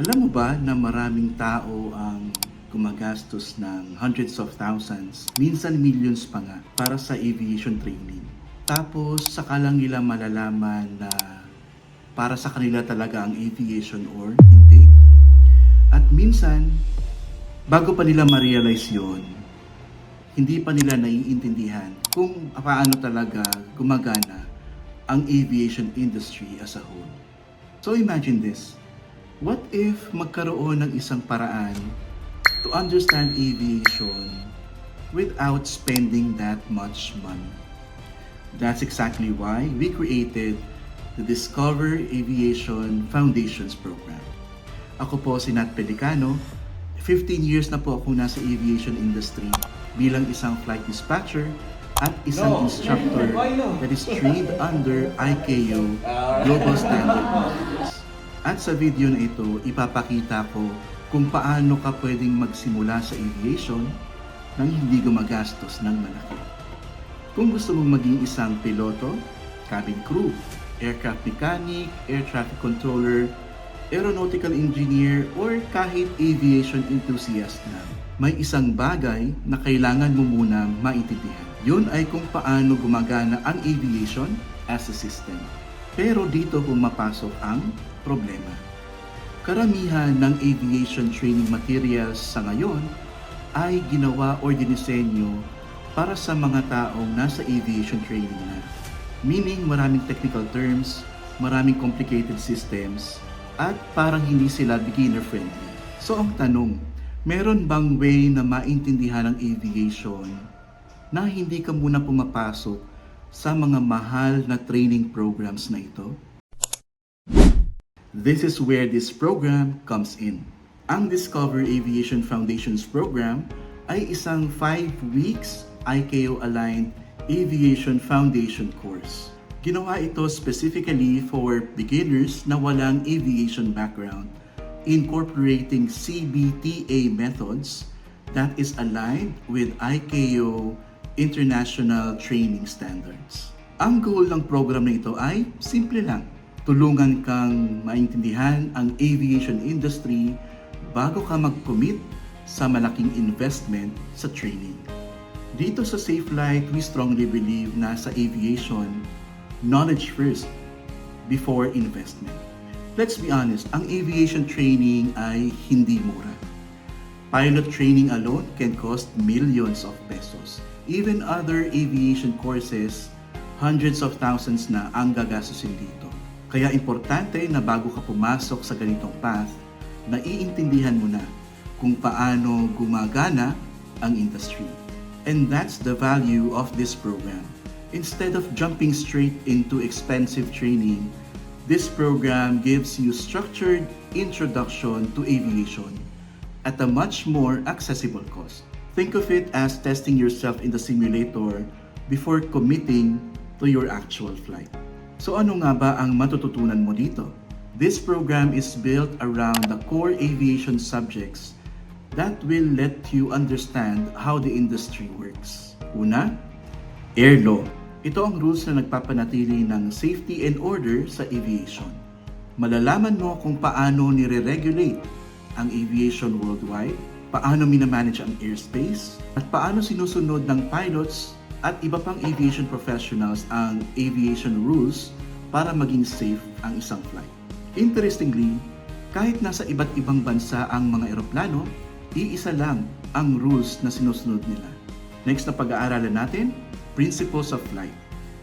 Alam mo ba na maraming tao ang gumagastos ng hundreds of thousands, minsan millions pa nga, para sa aviation training. Tapos saka lang nila malalaman na para sa kanila talaga ang aviation or hindi. At minsan, bago pa nila ma-realize yun, hindi pa nila naiintindihan kung paano talaga gumagana ang aviation industry as a whole. So imagine this. What if magkaroon ng isang paraan to understand aviation without spending that much money? That's exactly why we created the Discover Aviation Foundations Program. Ako po si Nat Pelicano. 15 years na po ako nasa aviation industry bilang isang flight dispatcher at isang instructor that is trained under ICAO Global Standard Models. At sa video na ito, ipapakita ko kung paano ka pwedeng magsimula sa aviation nang hindi gumagastos ng malaki. Kung gusto mong maging isang piloto, cabin crew, aircraft mechanic, air traffic controller, aeronautical engineer, or kahit aviation enthusiast na, may isang bagay na kailangan mo munang maintindihan. Yun ay kung paano gumagana ang aviation as a system. Pero dito pumapasok ang problema. Karamihan ng aviation training materials sa ngayon ay ginawa or dinisenyo para sa mga taong nasa aviation training na. Meaning maraming technical terms, maraming complicated systems, at parang hindi sila beginner friendly. So ang tanong, meron bang way na maintindihan ang aviation na hindi ka muna pumapasok sa mga mahal na training programs na ito? This is where this program comes in. Ang Discover Aviation Foundations Program ay isang 5 weeks ICAO-aligned Aviation Foundation course. Ginawa ito specifically for beginners na walang aviation background, incorporating CBTA methods that is aligned with ICAO International Training Standards. Ang goal ng program na ito ay simple lang. Tulungan kang maintindihan ang aviation industry bago ka mag-commit sa malaking investment sa training. Dito sa Safe Flight, we strongly believe na sa aviation, knowledge first before investment. Let's be honest, ang aviation training ay hindi mura. Pilot training alone can cost millions of pesos. Even other aviation courses, hundreds of thousands na ang gagastusin dito. Kaya importante na bago ka pumasok sa ganitong path, naiintindihan mo na kung paano gumagana ang industry. And that's the value of this program. Instead of jumping straight into expensive training, this program gives you structured introduction to aviation at a much more accessible cost. Think of it as testing yourself in the simulator before committing to your actual flight. So ano nga ba ang matututunan mo dito? This program is built around the core aviation subjects that will let you understand how the industry works. Una, air law. Ito ang rules na nagpapanatili ng safety and order sa aviation. Malalaman mo kung paano nire-regulate ang aviation worldwide, paano minamanage ang airspace, at paano sinusunod ng pilots at iba pang aviation professionals ang aviation rules para maging safe ang isang flight. Interestingly, kahit nasa iba't ibang bansa ang mga eroplano, iisa lang ang rules na sinusunod nila. Next na pag-aaralan natin, Principles of Flight.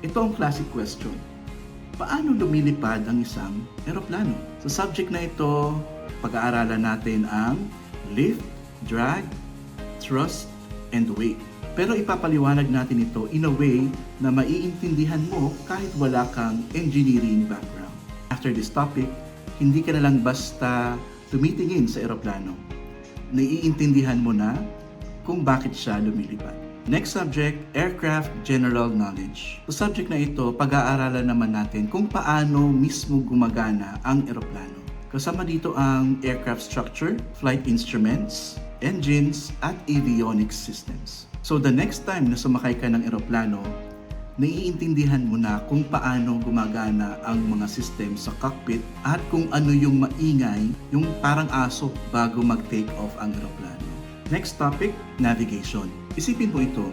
Ito ang classic question. Paano lumilipad ang isang eroplano? Sa subject na ito, pag-aaralan natin ang lift, drag, thrust, and weight. Pero ipapaliwanag natin ito in a way na maiintindihan mo kahit wala kang engineering background. After this topic, hindi ka na lang basta tumitingin sa eroplano. Naiintindihan mo na kung bakit siya lumilipad. Next subject, Aircraft General Knowledge. Sa subject na ito, pag-aaralan naman natin kung paano mismo gumagana ang eroplano. Kasama dito ang aircraft structure, flight instruments, engines, at avionics systems. So the next time na sumakay ka ng eroplano, naiintindihan mo na kung paano gumagana ang mga system sa cockpit at kung ano yung maingay, yung parang aso bago mag-take off ang eroplano. Next topic, navigation. Isipin mo ito,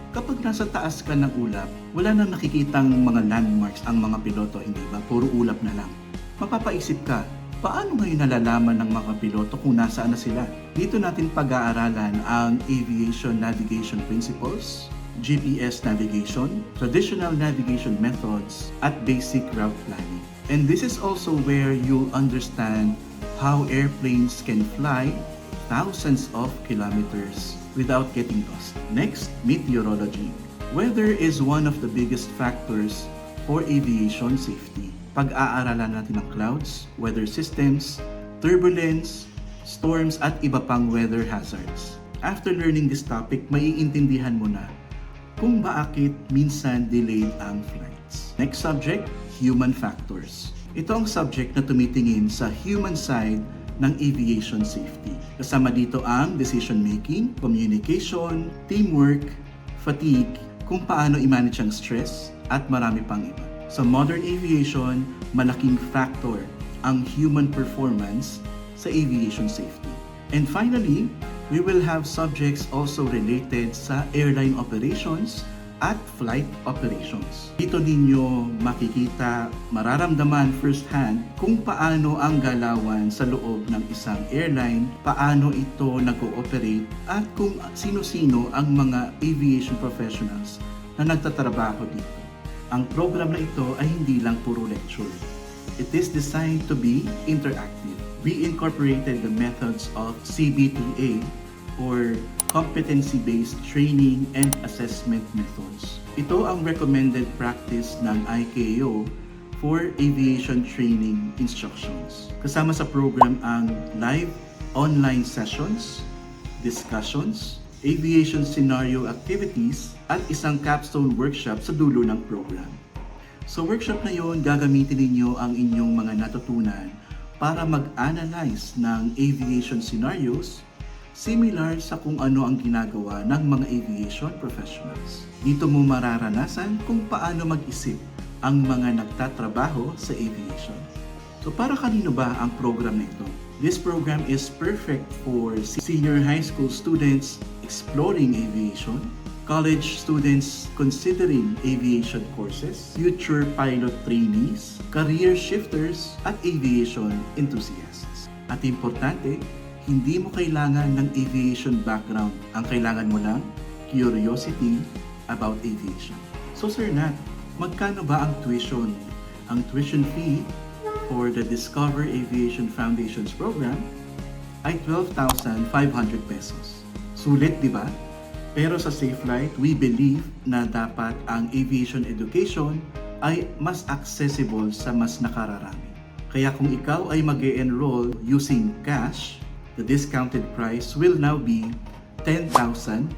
kapag nasa taas ka ng ulap, wala nang nakikitang mga landmarks ang mga piloto, hindi ba? Puro ulap na lang. Mapapaisip ka, paano ngayon nalalaman ng mga piloto kung nasaan na sila? Dito natin pag-aaralan ang aviation navigation principles, GPS navigation, traditional navigation methods, at basic route planning. And this is also where you'll understand how airplanes can fly thousands of kilometers without getting lost. Next, meteorology. Weather is one of the biggest factors for aviation safety. Pag-aaralan natin ang clouds, weather systems, turbulence, storms at iba pang weather hazards. After learning this topic, maiintindihan mo na kung bakit minsan delayed ang flights. Next subject, human factors. Ito ang subject na tumitingin sa human side ng aviation safety. Kasama dito ang decision making, communication, teamwork, fatigue, kung paano i-manage ang stress, at marami pang iba. Sa modern aviation, malaking factor ang human performance sa aviation safety. And finally, we will have subjects also related sa airline operations at flight operations. Dito ninyo makikita, mararamdaman firsthand kung paano ang galawan sa loob ng isang airline, paano ito nag-ooperate, at kung sino-sino ang mga aviation professionals na nagtatrabaho dito. Ang program na ito ay hindi lang puro lecture. It is designed to be interactive. We incorporated the methods of CBTA or competency-based training and assessment methods. Ito ang recommended practice ng ICAO for aviation training instructions. Kasama sa program ang live online sessions, discussions, aviation scenario activities, at isang capstone workshop sa dulo ng program. Sa workshop na yon, gagamitin ninyo ang inyong mga natutunan para mag-analyze ng aviation scenarios similar sa kung ano ang ginagawa ng mga aviation professionals. Dito mo mararanasan kung paano mag-isip ang mga nagtatrabaho sa aviation. So para kanino ba ang program na ito? This program is perfect for senior high school students exploring aviation, college students considering aviation courses, future pilot trainees, career shifters, at aviation enthusiasts. At importante, hindi mo kailangan ng aviation background. Ang kailangan mo lang, curiosity about aviation. So Sir Nat, magkano ba ang tuition? Ang tuition fee for the Discover Aviation Foundations program ay 12,500 pesos. Sulit, di ba? Pero sa SafeFlight, we believe na dapat ang aviation education ay mas accessible sa mas nakararami. Kaya kung ikaw ay mag-e-enroll using cash, the discounted price will now be 10,000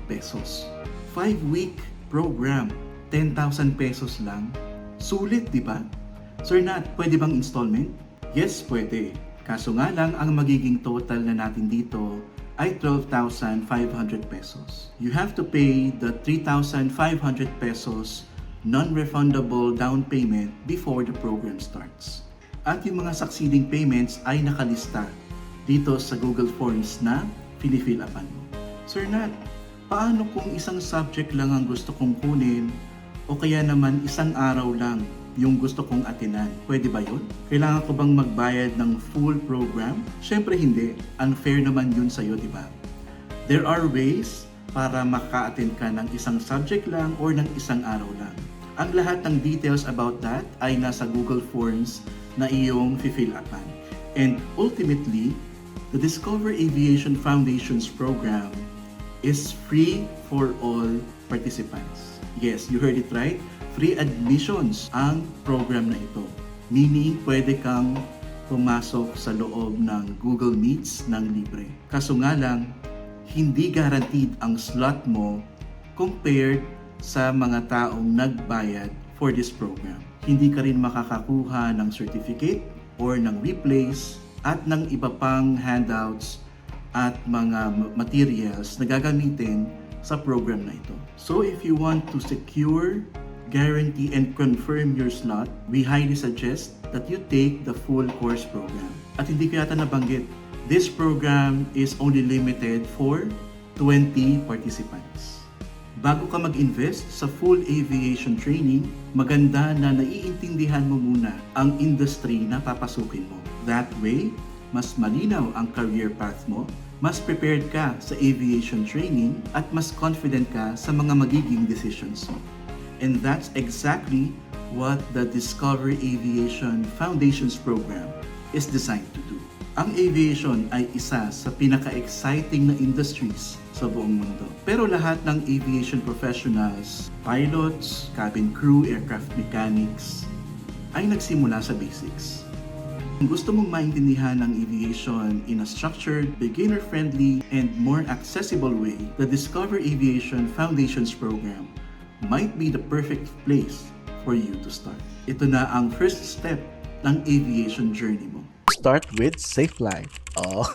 pesos. 5-week program, 10,000 pesos lang. Sulit, di ba? Sir Nat, pwede bang installment? Yes, pwede. Kaso nga lang, ang magiging total na natin dito ay 12,500 pesos. You have to pay the 3,500 pesos non-refundable down payment before the program starts. At yung mga succeeding payments ay nakalista dito sa Google Forms na pinifill upan mo. Sir Nat, paano kung isang subject lang ang gusto kong kunin o kaya naman isang araw lang yung gusto kong atinan? Pwede ba yun? Kailangan ko bang magbayad ng full program? Syempre hindi. Unfair naman yun sa'yo, di ba? There are ways para maka-attend ka ng isang subject lang or ng isang araw lang. Ang lahat ng details about that ay nasa Google Forms na iyong fill upan. And ultimately, the Discover Aviation Foundations program is free for all participants. Yes, you heard it right. Free admissions ang program na ito. Meaning, pwede kang pumasok sa loob ng Google Meets ng libre. Kaso nga lang, hindi guaranteed ang slot mo compared sa mga taong nagbayad for this program. Hindi ka rin makakakuha ng certificate or ng replays at ng iba pang handouts at mga materials na gagamitin sa program na ito. So if you want to secure guarantee and confirm your slot, we highly suggest that you take the full course program. At hindi ko yata nabanggit, this program is only limited for 20 participants. Bago ka mag-invest sa full aviation training, maganda na naiintindihan mo muna ang industry na papasukin mo. That way, mas malinaw ang career path mo, mas prepared ka sa aviation training, at mas confident ka sa mga magiging decisions mo. And that's exactly what the Discover Aviation Foundations Program is designed to do. Ang aviation ay isa sa pinaka-exciting na industries sa buong mundo. Pero lahat ng aviation professionals, pilots, cabin crew, aircraft mechanics, ay nagsimula sa basics. Kung gusto mong maintindihan ang aviation in a structured, beginner-friendly, and more accessible way, the Discover Aviation Foundations Program might be the perfect place for you to start. Ito na ang first step ng aviation journey mo. Start with Safe Life. Oh.